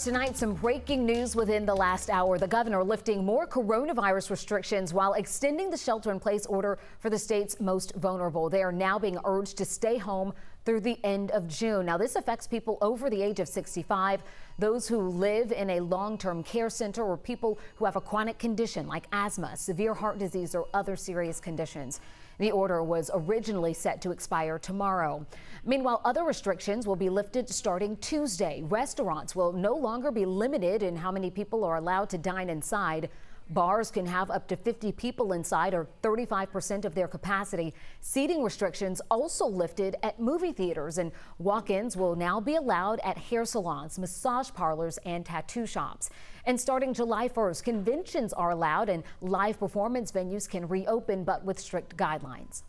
Tonight, some breaking news within the last hour. The governor lifting more coronavirus restrictions while extending the shelter-in-place order for the state's most vulnerable. They are now being urged to stay home through the end of June. Now, this affects people over the age of 65, those who live in a long-term care center, or people who have a chronic condition like asthma, severe heart disease, or other serious conditions. The order was originally set to expire tomorrow. Meanwhile, other restrictions will be lifted starting Tuesday. Restaurants will no longer be limited in how many people are allowed to dine inside. Bars can have up to 50 people inside, or 35% of their capacity. Seating restrictions also lifted at movie theaters, and walk-ins will now be allowed at hair salons, massage parlors, and tattoo shops. And starting July 1st, conventions are allowed and live performance venues can reopen, but with strict guidelines.